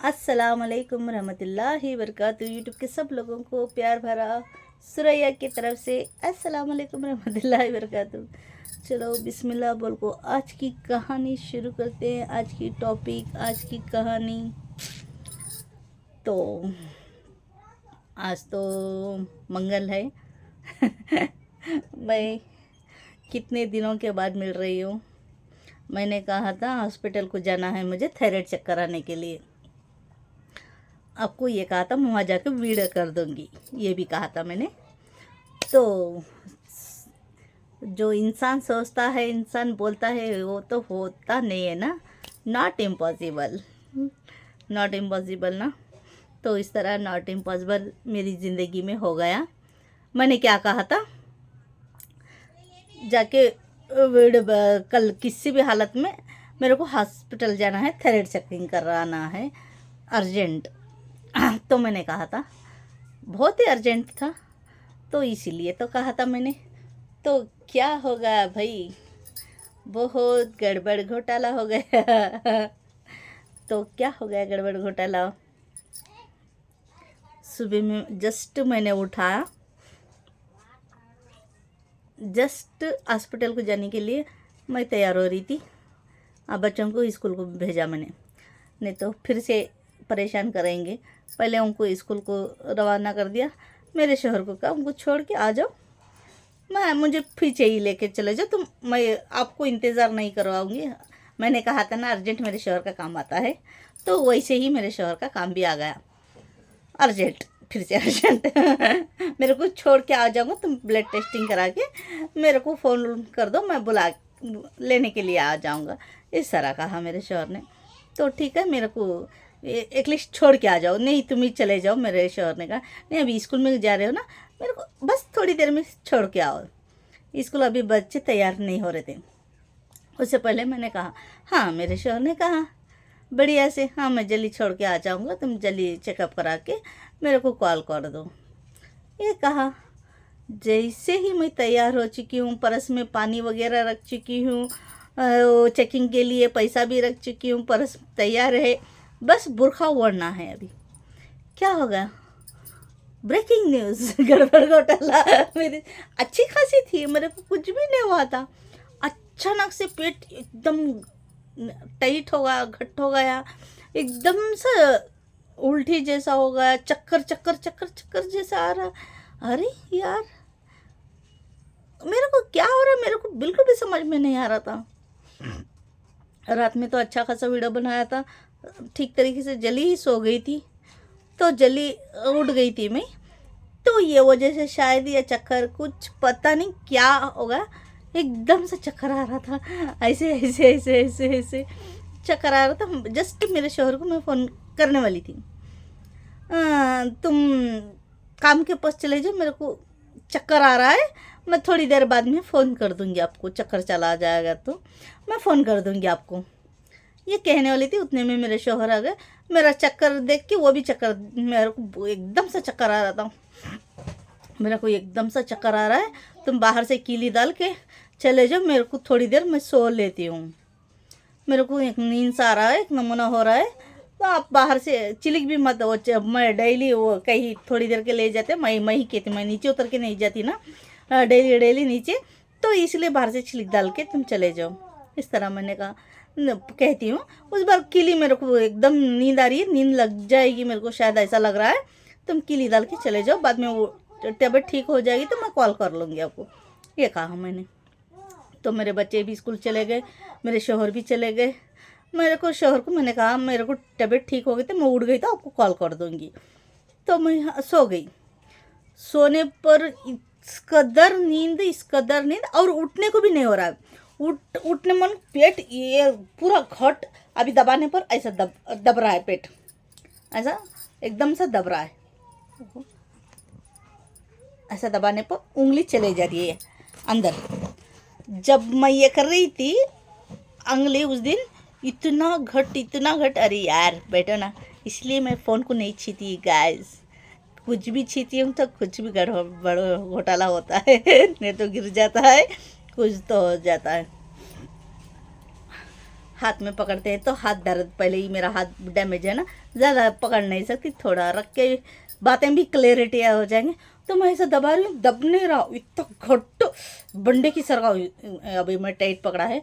अस्सलाम वालेकुम रहमतुल्लाहि वबरकातुहू। यूट्यूब के सब लोगों को प्यार भरा सुरैया की तरफ से अस्सलाम वालेकुम रहमतुल्लाहि वबरकातुहू। चलो बिस्मिल्लाह बोल को आज की कहानी शुरू करते हैं। आज की टॉपिक, आज की कहानी। तो आज तो मंगल है। मैं कितने दिनों के बाद मिल रही हूँ। मैंने कहा था हॉस्पिटल को जाना है मुझे थायराइड चेक कराने के लिए। आपको ये कहा था मैं वहाँ जाकर वीडियो कर दूँगी, ये भी कहा था मैंने। तो जो इंसान सोचता है, इंसान बोलता है, वो तो होता नहीं है ना। नॉट इम्पॉसिबल, नॉट इम्पॉसिबल ना। तो इस तरह नॉट इम्पॉसिबल मेरी ज़िंदगी में हो गया। मैंने क्या कहा था, जाके कल किसी भी हालत में मेरे को हॉस्पिटल जाना है, थायराइड चेकिंग कराना है अर्जेंट। तो मैंने कहा था, बहुत ही अर्जेंट था, तो इसीलिए तो कहा था मैंने। तो क्या होगा भाई, बहुत गड़बड़ घोटाला हो गया। तो क्या हो गया गड़बड़ घोटाला, सुबह में जस्ट मैंने उठाया, जस्ट हॉस्पिटल को जाने के लिए मैं तैयार हो रही थी। अब बच्चों को स्कूल को भेजा मैंने, नहीं तो फिर से परेशान करेंगे। पहले उनको स्कूल को रवाना कर दिया। मेरे शोहर को कहा उनको छोड़ के आ जाओ, मुझे पीछे ही लेके चले जाओ तुम, मैं आपको इंतज़ार नहीं करवाऊंगी। मैंने कहा था ना अर्जेंट मेरे शोहर का काम आता है, तो वैसे ही मेरे शोहर का काम भी आ गया अर्जेंट, फिर से अर्जेंट। मेरे को छोड़ के आ जाऊंगा, तुम ब्लड टेस्टिंग करा के मेरे को फ़ोन कर दो, मैं बुला लेने के लिए आ जाऊंगा। इस तरह कहा मेरे शोहर ने। तो ठीक है, मेरे को एक लिस्ट छोड़ के आ जाओ। नहीं तुम ही चले जाओ, मेरे शोहर ने कहा। नहीं अभी स्कूल में जा रहे हो ना, मेरे को बस थोड़ी देर में छोड़ के आओ, स्कूल अभी बच्चे तैयार नहीं हो रहे थे। उससे पहले मैंने कहा हाँ, मेरे शोहर ने कहा बढ़िया से, हाँ मैं जल्दी छोड़ के आ जाऊँगा, तुम जल्दी चेकअप करा के मेरे को कॉल कर दो, ये कहा। जैसे ही मैं तैयार हो चुकी हूँ, पर्स में पानी वगैरह रख चुकी हूँ, चेकिंग के लिए पैसा भी रख चुकी हूँ, पर्स तैयार है, बस बुरखा ओढ़ना है। अभी क्या होगा, ब्रेकिंग न्यूज़, गड़बड़ घोटाला। मेरी अच्छी खासी थी, मेरे को कुछ भी नहीं हुआ था। अचानक से पेट एकदम टाइट हो गया, घट हो गया, एकदम से उल्टी जैसा हो गया, चक्कर चक्कर चक्कर चक्कर जैसा आ रहा। अरे यार, मेरे को क्या हो रहा है, मेरे को बिल्कुल भी समझ में नहीं आ रहा था। रात में तो अच्छा खासा वीडियो बनाया था, ठीक तरीके से जल्दी ही सो गई थी, तो जल्दी उठ गई थी मैं। तो ये वजह से शायद ये चक्कर, कुछ पता नहीं क्या होगा, एकदम से चक्कर आ रहा था, ऐसे ऐसे ऐसे ऐसे ऐसे चक्कर आ रहा था। जस्ट मेरे शोहर को मैं फ़ोन करने वाली थी, तुम काम के पास चले जाओ, मेरे को चक्कर आ रहा है, मैं थोड़ी देर बाद में फ़ोन कर दूंगी आपको, चक्कर चला जाएगा तो मैं फ़ोन कर दूंगी आपको, ये कहने वाली थी। उतने में मेरे शोहर आ गए। मेरा चक्कर देख के वो भी चक्कर, मेरे को एकदम से चक्कर आ रहा था, मेरे को एकदम से चक्कर आ रहा है, तुम बाहर से कीली डाल के चले जाओ, मेरे को थोड़ी देर मैं सो लेती हूँ, मेरे को एक नींद सा आ रहा है, एक नमूना हो रहा है। तो आप बाहर से चिलिक भी मत, वो मैं डेली वो कहीं थोड़ी देर के ले जाते, मैं ही कहती, मैं नीचे उतर के नहीं जाती ना डेली डेली नीचे, तो इसलिए बाहर से छिलक डाल के तुम चले जाओ। इस तरह मैंने कहा, कहती हूँ। उस बार किली, मेरे को एकदम नींद आ रही है, नींद लग जाएगी मेरे को, शायद ऐसा लग रहा है, तुम किली डाल के चले जाओ, बाद में वो तबीयत ठीक हो जाएगी तो मैं कॉल कर लूँगी आपको, ये कहा मैंने। तो मेरे बच्चे भी स्कूल चले गए, मेरे शोहर भी चले गए। मेरे को शोहर को मैंने कहा मेरे को तबीयत ठीक हो गई तो मैं उठ गई तो आपको कॉल कर दूँगी। तो मैं सो गई। सोने पर इस कदर नींद, इस कदर नींद, और उठने को भी नहीं हो रहा है। उठने मन, पेट ये पूरा घट, अभी दबाने पर ऐसा दब रहा है पेट, ऐसा एकदम से दब रहा है, ऐसा दबाने पर उंगली चले जा रही है अंदर। जब मैं ये कर रही थी उंगली, उस दिन इतना घट, अरे यार बैठो ना, इसलिए मैं फ़ोन को नहीं छीती गाइस। कुछ भी छीती हूँ तो कुछ भी गड़बड़ घोटाला होता है। नहीं तो गिर जाता है, कुछ तो हो जाता है। हाथ में पकड़ते हैं तो हाथ दर्द, पहले ही मेरा हाथ डैमेज है ना, ज़्यादा पकड़ नहीं सकती, थोड़ा रख के बातें भी क्लियरिटी हो जाएंगे। तो मैं ऐसा दबा रही हूँ, दब नहीं रहा, इतना घट्ट बंडे की सरका हुई। अभी मैं टाइट पकड़ा है,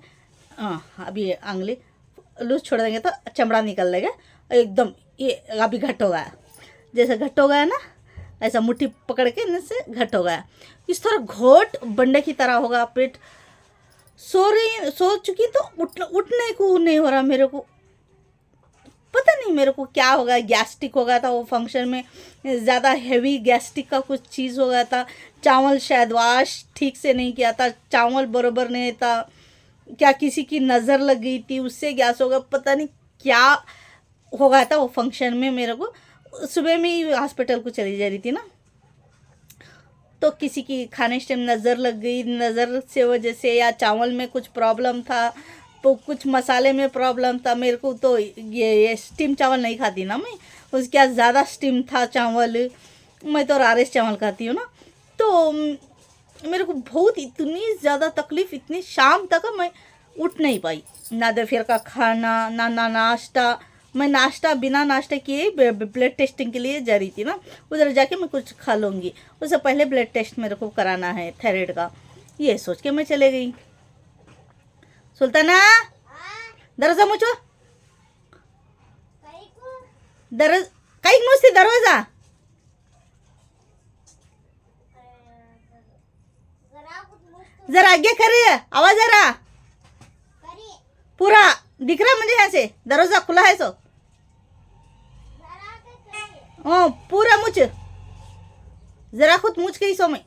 हाँ अभी आंगली लूज छोड़ देंगे तो चमड़ा निकल लेगा एकदम। ये अभी घट हो गया, जैसे घट हो गया ना, ऐसा मुट्ठी पकड़ के इनसे घट हो गया। इस तरह घोट बंडे की तरह होगा पेट। सो चुकी तो उठने को नहीं हो रहा मेरे को, पता नहीं मेरे को क्या होगा। गैस्ट्रिक हो गया था वो फंक्शन में, ज़्यादा हैवी गैस्ट्रिक का कुछ चीज़ हो गया था। चावल शायद वाश ठीक से नहीं किया था, चावल बरोबर नहीं था, क्या किसी की नज़र लग गई थी उससे गैस होगा, पता नहीं क्या हो गया था वो फंक्शन में। मेरे को सुबह में ही हॉस्पिटल को चली जा रही थी ना, तो किसी की खाने टाइम नज़र लग गई, नज़र से वजह से, या चावल में कुछ प्रॉब्लम था, तो कुछ मसाले में प्रॉब्लम था। मेरे को तो ये स्टीम चावल नहीं खाती ना मैं, उसके बाद ज़्यादा स्टीम था चावल, मैं तो रारिस चावल खाती हूँ ना। तो मेरे को बहुत इतनी ज़्यादा तकलीफ़, इतनी शाम तक मैं उठ नहीं पाई, ना दोपहर का खाना ना नाश्ता। मैं नाश्ता बिना नाश्ते किए ब्लड टेस्टिंग के लिए जा रही थी ना, उधर जाके मैं कुछ खा लूँगी, उससे पहले ब्लड टेस्ट मेरे को कराना है थायराइड का, ये सोच के मैं चले गई। सुल्ताना दरवाजा मुझो, काही नुसती दरवाजा जरा आगे करे, आवाज आ रहा पूरा दिख रहा मुझे, यहाँ से दरवाजा खुला है सो पूरा मुझ जरा खुद मुझ के ही सो में।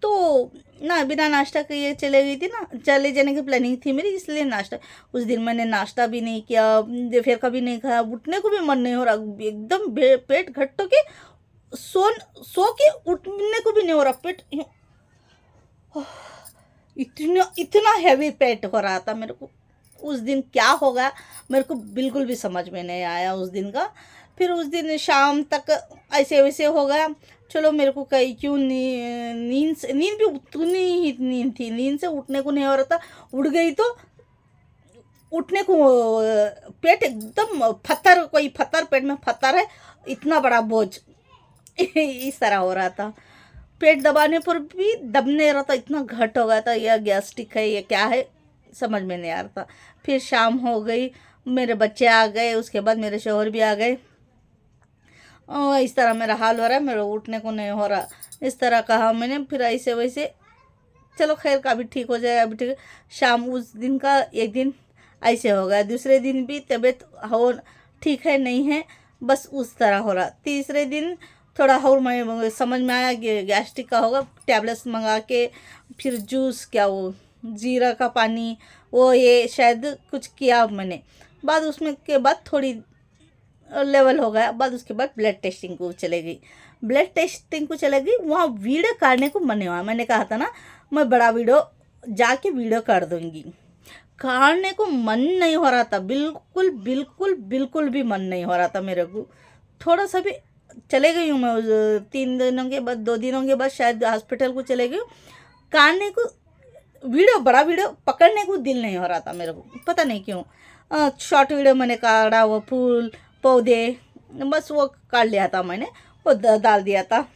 तो ना बिना नाश्ता किए चले गई थी ना, चले जाने की प्लानिंग थी मेरी, इसलिए नाश्ता उस दिन मैंने नाश्ता भी नहीं किया, फिर कभी नहीं खाया, उठने को भी मन नहीं हो रहा, एकदम पेट घट्टो के सो के उठने को भी नहीं हो रहा, पेट इतना हैवी पेट हो रहा था मेरे को। उस दिन क्या होगा मेरे को बिल्कुल भी समझ में नहीं आया उस दिन का। फिर उस दिन शाम तक ऐसे वैसे हो गया। चलो मेरे को कहीं क्यों नींद भी उतनी ही नींद थी, नींद से उठने को नहीं हो रहा था, उठ गई तो उठने को पेट एकदम पत्थर, कोई पत्थर पेट में पत्थर है, इतना बड़ा बोझ इस तरह हो रहा था। पेट दबाने पर भी दब नहीं रहा था, इतना घट हो गया था, या गैस्ट्रिक है या क्या है समझ में नहीं आ रहा था। फिर शाम हो गई, मेरे बच्चे आ गए, उसके बाद मेरे शौहर भी आ गए, इस तरह मेरा हाल हो रहा है, मेरा उठने को नहीं हो रहा, इस तरह कहा मैंने। फिर ऐसे वैसे चलो खैर का भी ठीक हो जाएगा, अभी ठीक। शाम उस दिन का एक दिन ऐसे हो गया, दूसरे दिन भी तबीयत हो ठीक है नहीं है, बस उस तरह हो रहा। तीसरे दिन थोड़ा और मैं समझ में आया कि गैस्ट्रिक का होगा, टैबलेट्स मंगा के फिर जूस, क्या वो जीरा का पानी, वो ये शायद कुछ किया मैंने, बाद उसमें के बाद थोड़ी लेवल हो गया, बाद उसके बाद ब्लड टेस्टिंग को चले गई। ब्लड टेस्टिंग को चले गई, वहाँ वीडियो काटने को मन नहीं हुआ, मैंने कहा था ना मैं बड़ा वीडियो जाके वीडियो काट दूँगी, काटने को मन नहीं हो रहा था, बिल्कुल बिल्कुल बिल्कुल भी मन नहीं हो रहा था मेरे को। थोड़ा सा भी चले गई हूँ मैं 3 दिनों के बाद, 2 दिनों के बाद शायद हॉस्पिटल को चले गई हूँ। काटने को वीडियो, बड़ा वीडियो पकड़ने को दिल नहीं हो रहा था मेरे को, पता नहीं क्यों। शॉर्ट वीडियो मैंने काटा, वो फूल पौधे बस वो काट लिया था मैंने, वो डाल दिया था,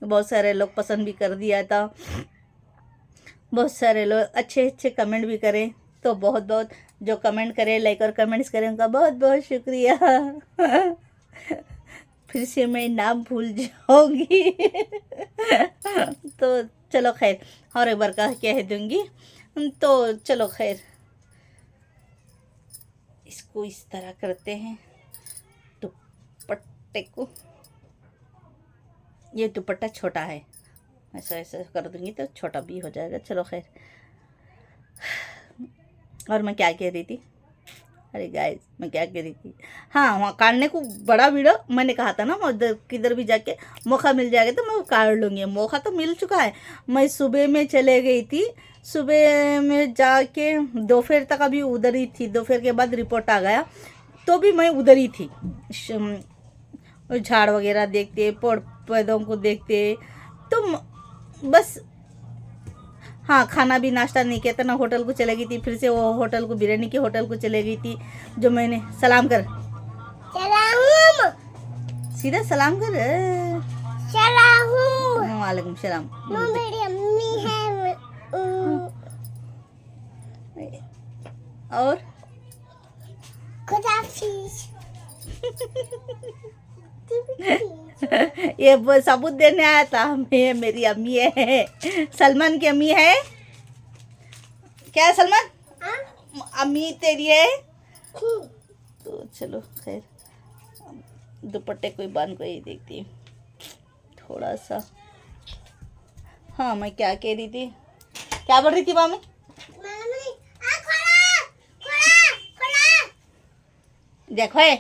बहुत सारे लोग पसंद भी कर दिया था, बहुत सारे लोग अच्छे अच्छे कमेंट भी करें, तो बहुत बहुत जो कमेंट करें, लाइक और कमेंट्स करें, उनका बहुत बहुत शुक्रिया। फिर से मैं नाम भूल जाऊंगी। तो चलो खैर और एक बार कह दूंगी, तो चलो खैर इसको इस तरह करते हैं दुपट्टे को, ये दुपट्टा छोटा है, ऐसा ऐसा कर दूंगी तो छोटा भी हो जाएगा। चलो खैर, और मैं क्या कह रही थी, अरे गाइस मैं क्या कह रही थी, हाँ वहाँ काटने को बड़ा वीडियो मैंने कहा था ना, मैं उधर किधर भी जाके मौका मिल जाएगा तो मैं काट लूँगी, मौका तो मिल चुका है। मैं सुबह में चले गई थी, सुबह में जाके दोपहर तक अभी उधर ही थी, दोपहर के बाद रिपोर्ट आ गया तो भी मैं उधर ही थी, झाड़ वगैरह देखते, पौधों को देखते, तो बस हाँ, खाना भी नाश्ता नहीं किया था ना, होटल को चले गई थी, फिर से वो होटल को बिरयानी के होटल को चले गई थी। जो मैंने सलाम कर, सलाम, सीधा सलाम कर। सलाम। वालेकुम सलाम। वो मेरी अम्मी है। और खुदाफिज। ये वो सबूत देने आया था, मैं मेरी अम्मी है, सलमान की अम्मी है। क्या है सलमान? अम्मी तेरी है। तो चलो खैर, दुपट्टे कोई बांध को ही देखती हूँ थोड़ा सा। हाँ, मैं क्या कह रही थी, क्या बोल रही थी मामी? देखो है,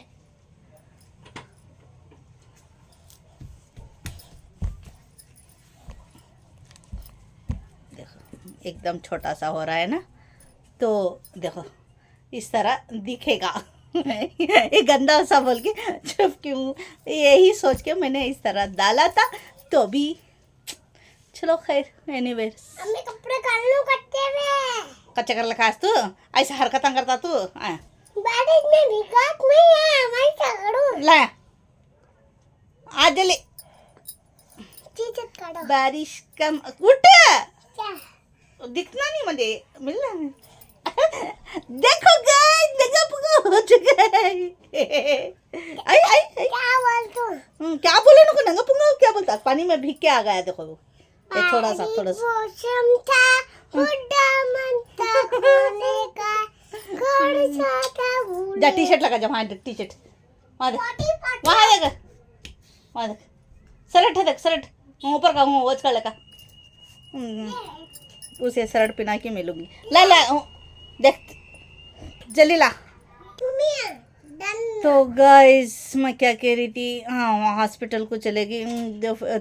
देखो एकदम छोटा सा हो रहा है ना, तो देखो इस तरह दिखेगा। ये गंदा सा बोल के चुप क्यों, यही सोच के मैंने इस तरह डाला था। तो भी चलो खैर, एनीवे। अम्मी कपड़े कर लो कच्चे में। कच्चा कर लगा तू, ऐसा हरकत करता तू। बारिश में भीगत नहीं है, मैं क्या करूं? ला आ जल्दी, टी-शर्ट काढो। बारिश कम उठ, क्या? दिखना नहीं मुझे, मिल रहा है। देखो गाइस, जगह पकड़ हो चुका है। आई आई आई, क्या बोल तू? क्या बोले नको, नंगा पुंगा क्या बोलता, पानी में भीग के आ गया। देखो ये थोड़ा सा मौसम था, हुड्डा मनता खोने का, खर्चा था भूले। जा टी शर्ट लगा, जा वहाँ टी शर्ट, वहाँ देख, वहाँ देख, वहाँ देख, शर्ट है देख, शर्ट ऊपर का हूँ, वोच का लगा। उसे शर्ट पहना के मिलूंगी। ला ला देख, जल्दी ला। तो गाइस, मैं क्या कह रही थी, हाँ वहाँ हॉस्पिटल को चले गई।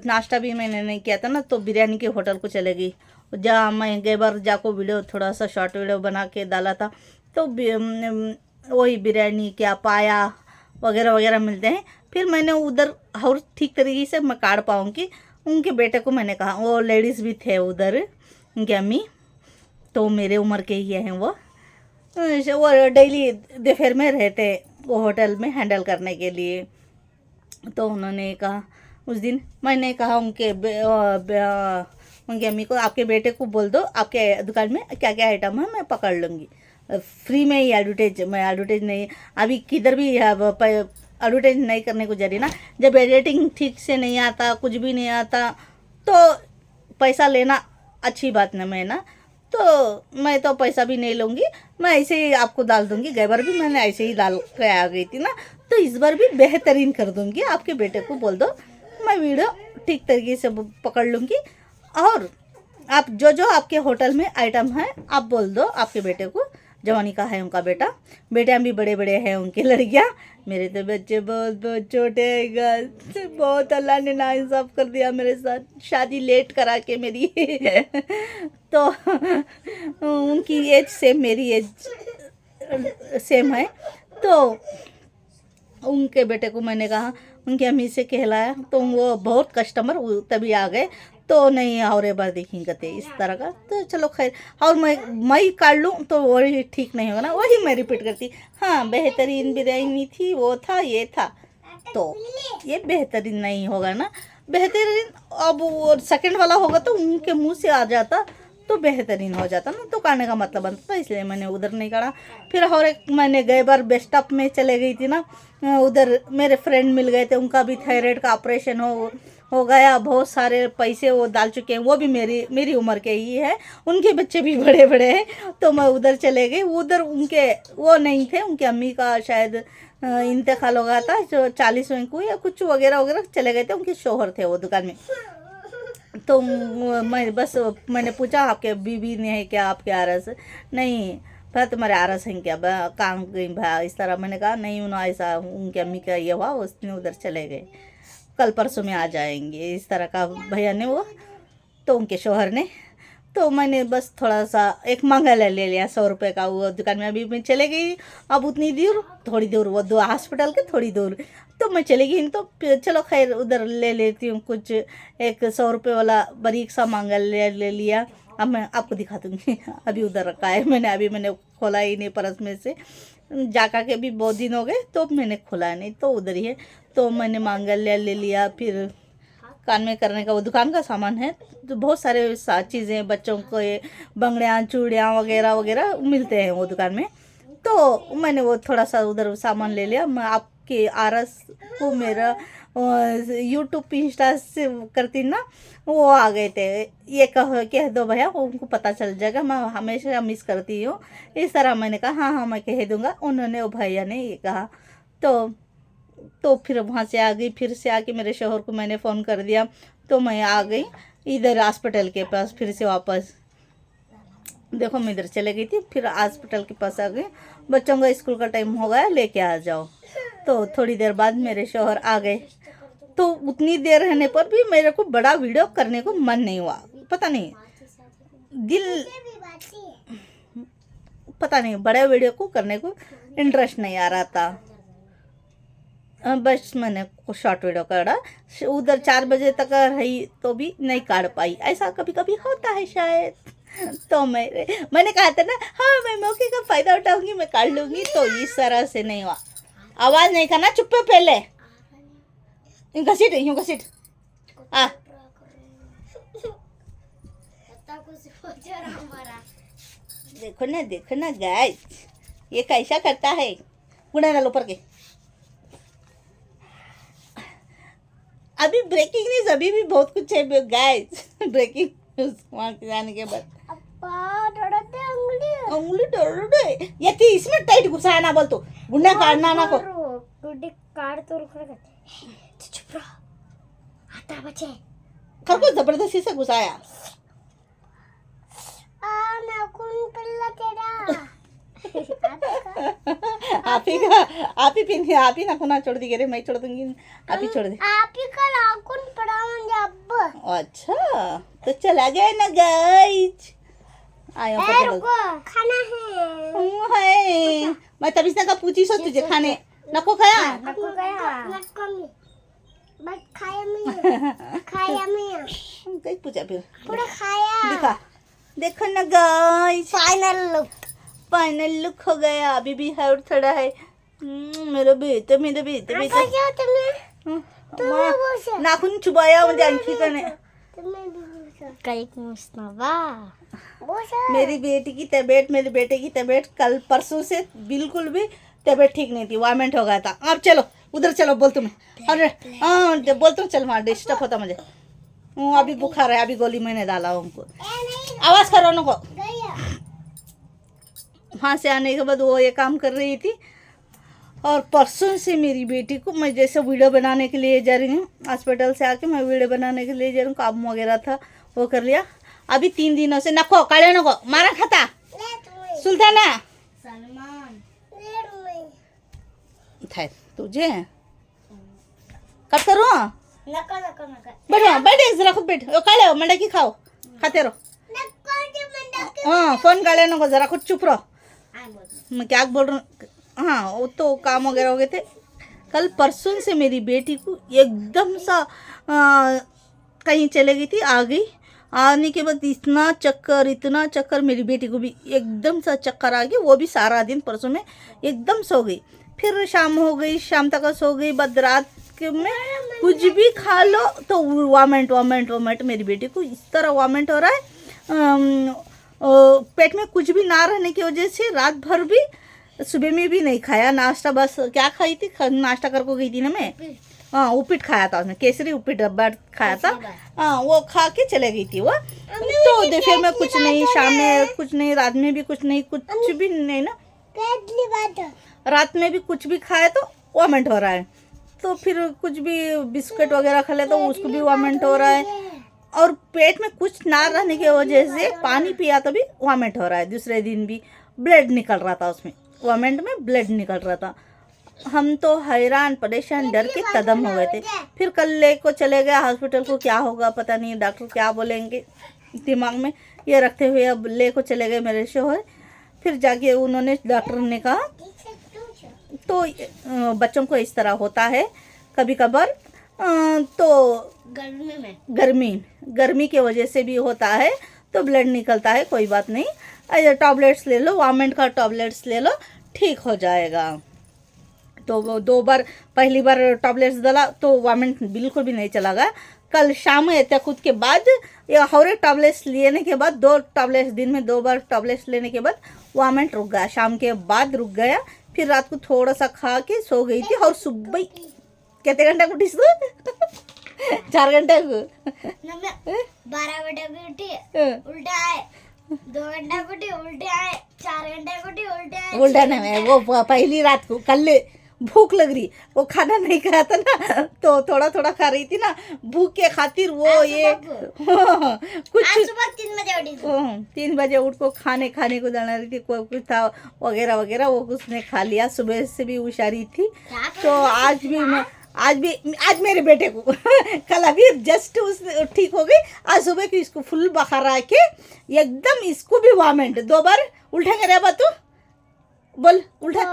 नाश्ता भी मैंने नहीं किया था ना, तो बिरयानी के होटल को चले गई। जहाँ मैं गए बार जाको वीडियो, थोड़ा सा शॉर्ट वीडियो बना के डाला था, तो वही बिरयानी क्या पाया वगैरह वगैरह मिलते हैं। फिर मैंने उधर और ठीक तरीके से मैं काट पाऊँगी। उनके बेटे को मैंने कहा, वो लेडीज़ भी थे उधर, उनकी अम्मी, तो मेरे उम्र के ही हैं वो डेली दोपहर में रहते वो होटल में हैंडल करने के लिए। तो उन्होंने कहा, उस दिन मैंने कहा उनके उनकी अम्मी को, आपके बेटे को बोल दो आपके दुकान में क्या क्या आइटम है मैं पकड़ लूँगी, फ्री में ही एडवर्टाइज, मैं एडवर्टाइज नहीं अभी किधर भी एडवर्टाइज नहीं करने को जा रही ना। जब एडिटिंग ठीक से नहीं आता, कुछ भी नहीं आता, तो पैसा लेना अच्छी बात ना मैं ना, तो मैं तो पैसा भी नहीं लूँगी, मैं ऐसे ही आपको डाल दूँगी। गई बार भी मैंने ऐसे ही डाल के आ गई थी ना, तो इस बार भी बेहतरीन कर दूँगी। आपके बेटे को बोल दो, मैं वीडियो ठीक तरीके से पकड़ लूँगी। और आप जो जो आपके होटल में आइटम है आप बोल दो आपके बेटे को। जवानी का है उनका बेटा, बेटियाँ भी बड़े बड़े हैं उनकी लड़कियाँ। मेरे तो बच्चे बहुत बहुत छोटे हैं। बहुत अल्लाह ने नाइंसाफ़ कर दिया मेरे साथ, शादी लेट करा के मेरी। तो उनकी एज सेम, मेरी एज सेम है। तो उनके बेटे को मैंने कहा, उनकी अम्मी से कहलाया, तो वो बहुत कस्टमर तभी आ गए। तो नहीं और एक बार देखेंगे कहते इस तरह का। तो चलो खैर, और मैं ही काट लूँ तो वही ठीक नहीं होगा ना, वही मैं रिपीट करती। हाँ, बेहतरीन बिरयानी थी, वो था, ये था, तो ये बेहतरीन नहीं होगा ना। बेहतरीन अब वो सेकंड वाला होगा तो उनके मुंह से आ जाता तो बेहतरीन हो जाता ना, तो काटने का मतलब बनता, इसलिए मैंने उधर नहीं काटा। फिर और एक मैंने गए बार बेस्ट ऑफ में चले गई थी ना, उधर मेरे फ्रेंड मिल गए थे, उनका भी थायराइड का ऑपरेशन हो गया। बहुत सारे पैसे वो डाल चुके हैं, वो भी मेरी उम्र के ही है, उनके बच्चे भी बड़े बड़े हैं। तो मैं उधर चले गई। उधर उनके वो नहीं थे, उनकी अम्मी का शायद इंतकाल हो गया था, जो 40वें को या कुछ वगैरह वगैरह चले गए थे, उनके शोहर थे वो दुकान में। तो मैंने पूछा आपके बीवी ने है क्या आपके आरस? नहीं भाई तुम्हारे आरस हैं क्या काम गई भाई, इस तरह मैंने कहा नहीं उन्होंने ऐसा, उनकी अम्मी का ये हुआ, उसने उधर चले गए, कल परसों में आ जाएंगे, इस तरह का भैया ने वो, तो उनके शोहर ने। तो मैंने बस थोड़ा सा एक मंगा ले लिया 100 रुपये का, वो दुकान में अभी मैं चले गई। अब उतनी दूर, थोड़ी दूर, वो 2 हॉस्पिटल के थोड़ी दूर, तो मैं चली गई। तो चलो खैर उधर ले लेती हूँ कुछ, एक 100 रुपये वाला बारीक सा मंगा ले लिया। अब मैं आपको दिखा दूँगी। अभी उधर रखा है मैंने खोला ही नहीं पर्स में से, जाका के भी बहुत दिन हो गए तो मैंने खोला नहीं, तो उधर ही है। तो मैंने मांगल्य ले लिया, फिर कान में करने का वो दुकान का सामान है, तो बहुत सारे चीज़ें बच्चों को ये बंगड़ियाँ चूड़ियाँ वगैरह वगैरह मिलते हैं वो दुकान में। तो मैंने वो थोड़ा सा उधर सामान ले लिया। मैं आपके आरस को मेरा यूट्यूब इंस्टा से करती ना, वो आ गए थे, ये कह दो भैया, उनको पता चल जाएगा, मैं हमेशा मिस करती हूँ। इस तरह मैंने कहा हाँ हाँ मैं कह दूँगा। उन्होंने वो भैया ने ये कहा, तो फिर वहाँ से आ गई। फिर से आके मेरे शौहर को मैंने फ़ोन कर दिया, तो मैं आ गई इधर हॉस्पिटल के पास फिर से वापस। देखो मैं इधर चले गई थी, फिर हॉस्पिटल के पास आ गई। बच्चों का स्कूल का टाइम हो गया, लेके आ जाओ। तो थोड़ी देर बाद मेरे शौहर आ गए, तो उतनी देर रहने पर भी मेरे को बड़ा वीडियो करने को मन नहीं हुआ। पता नहीं बड़े वीडियो को करने को इंटरेस्ट नहीं आ रहा था। बस मैंने शॉर्ट वीडियो काढ़ा, उधर 4 बजे तक रही तो भी नहीं काढ़ पाई। ऐसा कभी कभी होता है शायद। तो मैंने कहा था ना, हाँ मैं मौके का फ़ायदा उठाऊंगी, मैं काढ़ लूँगी, तो इस तरह से नहीं हुआ। आवाज़ नहीं करना, चुप पे पहले घसीट आ। देखो ना गाइस, ये कैसा करता है। गुड़ा डालो ऊपर के। अभी ब्रेकिंग न्यूज, अभी भी बहुत कुछ है गाइस। ब्रेकिंग न्यूज वहाँ के जाने के बाद उंगली दे ये थी, इसमें टाइट घुसाया ना, बोल तो गुंडा काटना ना को काट तो चुप रहो, आता बचे खरगोश जबरदस्ती से घुसाया। आप ही ना खुना छोड़ दी, मैं छोड़ दूंगी, आप ही छोड़ दे। आप ही का नाखून पड़ा मुझे अब। अच्छा तो चला गया ना गाइस। आया खाना है। मैं तभी से का पूछी सो तुझे खाने नको खाया। नको बस खाया मैं कहीं पूछा फिर पूरा खाया। दिखा, देखो ना गाइस, फाइनल लुक हो गया। अभी भी है और थोड़ा है। मेरे बेटे नाखून चुबाया मुझे अंकी करने। मेरी बेटी की तबीयत, मेरे बेटे की तबीयत कल परसों से बिल्कुल भी तबीयत ठीक नहीं थी, वामिट हो गया था। अब चलो उधर चलो, बोल तुम्हें। अरे हाँ बोल तुम, चल वहाँ डिस्टर्ब होता मुझे। अभी बुखार है, अभी गोली मैंने डाला उनको। आवाज़ करो उनको। वहाँ से आने के बाद वो ये काम कर रही थी, और परसों से मेरी बेटी को मैं जैसे वीडियो बनाने के लिए जा रही हूँ, हॉस्पिटल से आके मैं वीडियो बनाने के लिए जा रही हूँ, काम वगैरह था वो कर लिया। अभी 3 दिनों से नको काले नको मारा खाता सुल्ताना था तुझे कब करूँ। बैठो जरा खुद बैठ, काले मंडा की खाओ, खाते रहो। हाँ फोन काले नको, जरा खुद चुप रहो। मैं क्या बोल रहा हूँ। हाँ वो तो काम वगैरह हो गए थे। कल परसों से मेरी बेटी को एकदम सा कहीं चले गई थी, आ गई। आने के बाद इतना चक्कर, मेरी बेटी को भी एकदम सा चक्कर आ गया। वो भी सारा दिन परसों में एकदम सो गई। फिर शाम हो गई, शाम तक सो गई। बाद रात में कुछ भी खा लो तो वामिट। मेरी बेटी को इस तरह वामिट हो रहा है। पेट में कुछ भी ना रहने की वजह से रात भर भी, सुबह में भी नहीं खाया नाश्ता। बस क्या खाई थी, नाश्ता करके गई थी ना मैं। हाँ उपीट खाया था उसने, केसरी उपीट डब्बा खाया था। हाँ वो खा के चले गई थी वो। तो दोपहर में कुछ नहीं, शाम में कुछ नहीं, रात में भी कुछ नहीं, कुछ भी नहीं ना। रात में भी कुछ भी खाए तो वामिट हो रहा है। तो फिर कुछ भी बिस्किट वगैरह खा ले तो उसको भी वामिट हो रहा है। और पेट में कुछ ना रहने की वजह से पानी पिया तो भी वामिट हो रहा है। दूसरे दिन भी ब्लड निकल रहा था, उसमें वामिट में ब्लड निकल रहा था। हम तो हैरान परेशान डर के कदम हो गए थे। फिर कल ले को चले गए हॉस्पिटल को, क्या होगा पता नहीं, डॉक्टर क्या बोलेंगे दिमाग में ये रखते हुए अब ले को चले गए मेरे शौहर। फिर जाके उन्होंने, डॉक्टर ने कहा तो बच्चों को इस तरह होता है कभी कभार। तो गर्मी की वजह से भी होता है। तो ब्लड निकलता है, कोई बात नहीं। ऐसे टॉबलेट्स ले लो, वामेंट का टॉबलेट्स ले लो, ठीक हो जाएगा। तो वो 2 बार, पहली बार टॉबलेट्स डाला तो वामेंट बिल्कुल भी नहीं चला गया। कल शाम में ऐसा खुद के बाद या और एक टॉबलेट्स लेने के बाद 2 टॉबलेट्स दिन में 2 बार टॉबलेट्स लेने के बाद वामेंट रुक गया, शाम के बाद रुक गया। फिर रात को थोड़ा सा खा के सो गई थी और सुबह कितने घंटे को उठी तू? 4 घंटे को 12 बजे को उठी, उल्टा आए, 2 घंटे को उठी, उल्टे आए, 4 घंटे को उठी, उल्टे आए। उल्टा नहीं, वो पहली रात को कल भूख लग रही, वो खाना नहीं खाया था ना, तो थोड़ा थोड़ा खा रही थी ना, भूख के खातिर वो ये कुछ सुबह 3 बजे उठी थी। 3 बजे उठ को खाने को जाना रही थी, कोई कुछ था वगैरह वगैरह, वो उसने खा लिया। सुबह से भी हुशारी थी। तो आज मेरे बेटे को कल अभी जस्ट उस ठीक हो गई, आज सुबह की इसको फुल बुखार आके एकदम, इसको भी वामेंट 2 बार उल्टा करे बा तू बोल, उल्टा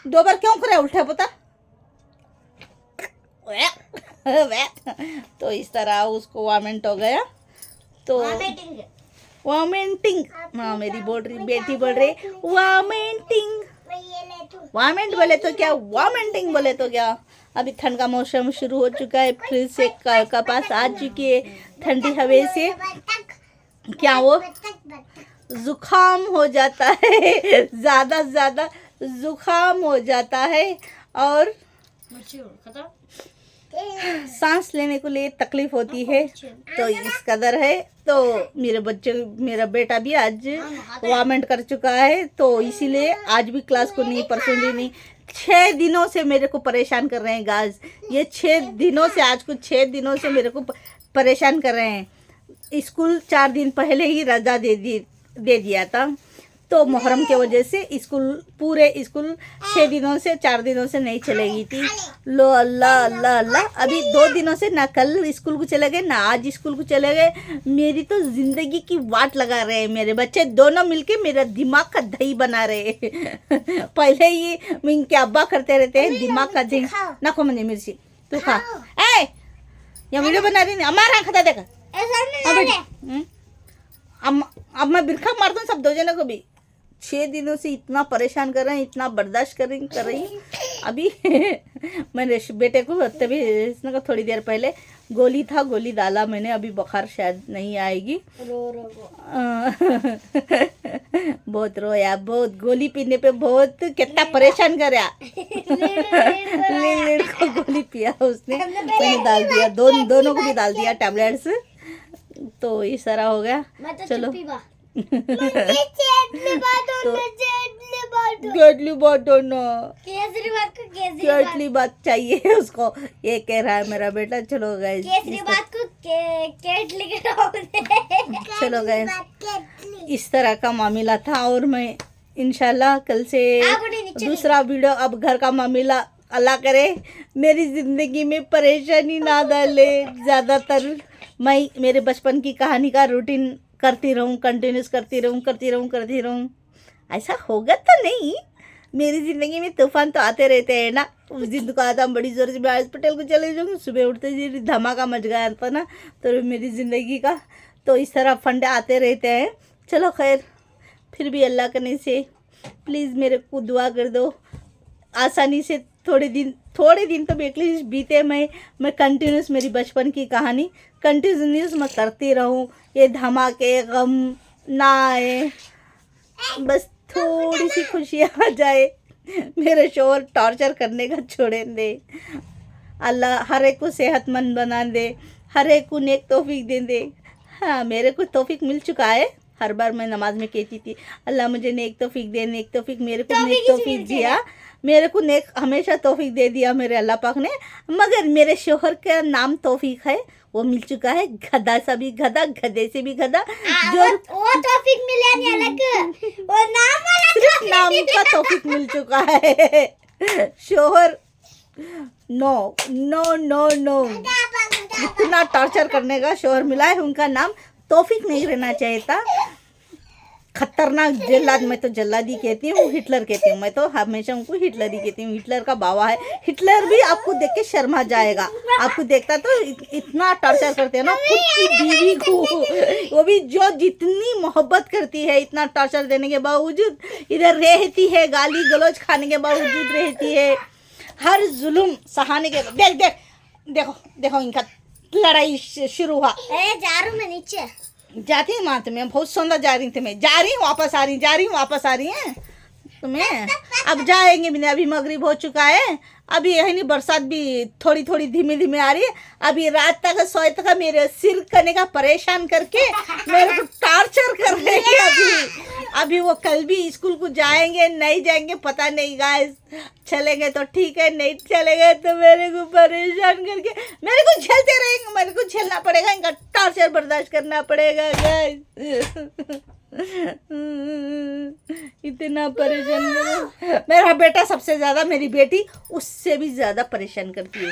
2 बार क्यों करे उल्टा पता? तो इस तरह उसको वामेंट हो गया। तो वामेंटिंग, हाँ मेरी बेटी बोल रही वामेंटिंग, वामेंट बोले तो क्या, वामेंटिंग बोले तो क्या। अभी ठंड का मौसम शुरू हो चुका है, फिर से कपास आ चुकी है, ठंडी हवा से क्या वो जुकाम हो जाता है, ज़्यादा जुकाम हो जाता है और सांस लेने को लिए तकलीफ होती है। तो इस कदर है। तो मेरा बेटा भी आज वामेंट कर चुका है, तो इसीलिए आज भी क्लास को नहीं, परसों भी नहीं। 6 दिनों से मेरे को परेशान कर रहे हैं गाइस, ये 6 दिनों से, आज को 6 दिनों से मेरे को परेशान कर रहे हैं। स्कूल 4 दिन पहले ही रजा दे दिया था, तो मुहर्रम के वजह से पूरे स्कूल 6 दिनों से 4 दिनों से नहीं चलेगी थी। लो अल्लाह अल्लाह अल्लाह, अभी 2 दिनों से ना कल स्कूल को चले गए ना आज स्कूल को चले गए। मेरी तो जिंदगी की वाट लगा रहे हैं मेरे बच्चे दोनों मिलके, मेरा दिमाग का दही बना रहे पहले ही इनके अब्बा करते रहते हैं दिमाग का दही। ना खो मुझे मिर्ची, तू खा। ए या वीडियो बना रही हमारा खाता देखा अब मैं बिरखा मार दूँ सब 2 जनों को भी। 6 दिनों से इतना परेशान कर रहे हैं, इतना बर्दाश्त कर रही। अभी मैंने बेटे को तभी इसने को थोड़ी देर पहले गोली डाला मैंने, अभी बुखार शायद नहीं आएगी। बहुत रोया, बहुत गोली पीने पे बहुत कितना परेशान कराया। लीड को गोली पिया उसने, मैंने डाल दिया, दोनों को भी डाल दिया टैबलेट्स। तो इस तरह हो गया। चलो केटली बात चाहिए उसको, ये कह रहा है मेरा बेटा। चलो गाइस, चलो गाइस, इस तरह का मामला था। और मैं इंशाल्लाह कल से दूसरा वीडियो, अब घर का मामला अल्लाह करे मेरी ज़िंदगी में परेशानी ना डाले। ज़्यादातर मैं मेरे बचपन की कहानी का रूटीन करती रहूँ, कंटिन्यूस करती रहूँ। ऐसा होगा तो नहीं, मेरी ज़िंदगी में तूफान तो आते रहते हैं ना। उस दिन को आता बड़ी ज़ोर से मैं हॉस्पिटल को चले जाऊँगी, सुबह उठते ही धमाका मच गया था ना, तो मेरी ज़िंदगी का तो इस तरह फंडे आते रहते हैं। चलो खैर, फिर भी अल्लाह करने से प्लीज़ मेरे को दुआ कर दो, आसानी से थोड़े दिन तो एटलीस्ट बीते। मैं कंटिन्यूस मेरी बचपन की कहानी कंटिन्यूस मैं करती रहूँ, ये धमाके गम ना आए, बस थोड़ी सी खुशी आ जाए। मेरे शोहर टॉर्चर करने का छोड़े दे, अल्लाह हर एक को सेहतमंद बना दे, हर एक को नेक तौफीक दे। हाँ, मेरे को तौफीक मिल चुका है। हर बार मैं नमाज में कहती थी अल्लाह मुझे नेक तौफीक दे, नेक तौफीक। मेरे को नेक तौफीक दिया, मेरे को नेक हमेशा तौफीक दे दिया मेरे अल्लाह पाक ने। मगर मेरे शोहर का नाम तौफीक है, वो मिल चुका है। गधा सा भी गधा, गधे से भी गधा, जो वो तौफीक मिला नहीं अलग, वो नाम वाला सिर्फ नाम का तौफीक मिल चुका है। शोहर नो नो नो नो, इतना टॉर्चर करने का शोहर मिला है, उनका नाम तौफीक नहीं रहना चाहिए था। खतरनाक जल्लाद, मैं तो जल्लाद ही कहती हूँ, हिटलर कहती हूँ, मैं तो हमेशा उनको हिटलर ही कहती हूँ। हिटलर का बाबा है। हिटलर भी आपको देख के शर्मा जाएगा, आपको देखता तो इतना टॉर्चर करते हैं ना खुद की बीवी को, वो भी जो जितनी मोहब्बत करती है, इतना टॉर्चर देने के बावजूद इधर रहती है, गाली गलौज खाने के बावजूद रहती है, हर जुल्म सहाने के। देख देख देखो देखो इनका लड़ाई शुरू हुआ। जा रहा हूँ मैं नीचे। जाती है माँ तुम्हें, बहुत सुंदर जा रही थी मैं, जा रही हूँ वापस आ रही, जा रही हूँ वापस आ रही है तुम्हें। अब जाएंगे भी नहीं, अभी मगरिब हो चुका है, अभी यही नहीं, बरसात भी थोड़ी थोड़ी धीमे धीमे आ रही है। अभी रात तक सोए तक मेरे सिर करने का परेशान करके मेरे को टॉर्चर कर रहे हैं। अभी वो कल भी स्कूल को जाएंगे नहीं जाएंगे पता नहीं गाइस, चलेंगे तो ठीक है, नहीं चलेंगे तो मेरे को परेशान करके मेरे को झेलते रहेंगे, मेरे को झेलना पड़ेगा, इनका टॉर्चर बर्दाश्त करना पड़ेगा गाइस। इतना परेशान करो। मेरा बेटा सबसे ज्यादा, मेरी बेटी उससे भी ज्यादा परेशान करती है।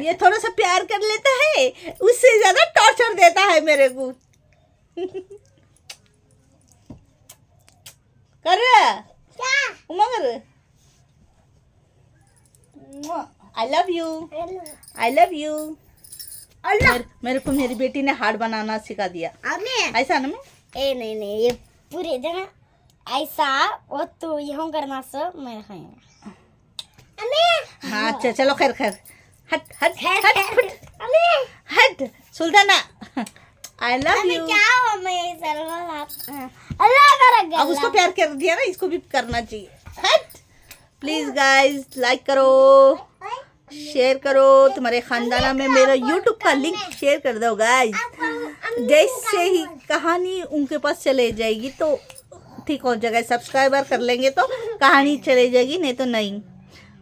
ये थोड़ा सा प्यार कर लेता है, उससे ज्यादा टॉर्चर देता है मेरे को। कर Umar, I love you, I love you. मेरे को मेरी बेटी ने हार्ट बनाना सिखा दिया। ऐसा ना मैं नहीं ये पूरी जगह ऐसा वो तो यहाँ करना सब मैं हाँ अच्छा चलो खैर खैर, हट हट हट हट सुल्ताना, आई लव यू। अब उसको प्यार कर दिया ना, इसको भी करना चाहिए। हट प्लीज गाइस, लाइक करो, शेयर करो, तुम्हारे खानदाना में मेरा यूट्यूब का लिंक शेयर कर दो गाइस। जैसे ही कहानी उनके पास चले जाएगी तो ठीक हो जाएगा, सब्सक्राइबर कर लेंगे तो कहानी चले जाएगी, नहीं तो नहीं।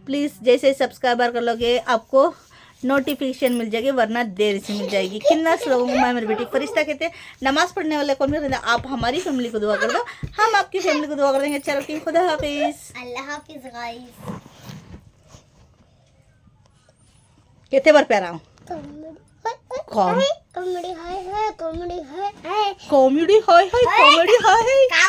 प्लीज़ जैसे सब्सक्राइबर कर लोगे आपको नोटिफिकेशन मिल जाएगी, वरना देर से मिल जाएगी। किन्ना लोगों को मैं मेरी बेटी फरिश्ता कहते हैं। नमाज पढ़ने वाले कौन भी रहते हैं, आप हमारी फैमिली को दुआ कर दो, हम आपकी फैमिली को दुआ कर देंगे। चलो ठीक, खुदा हाफिज, अल्लाह हाफिज गाइस। कितने बार प्यारा हूँ कॉमेडी है कॉमेडी हाय हाय कॉमेडी हाय हाय।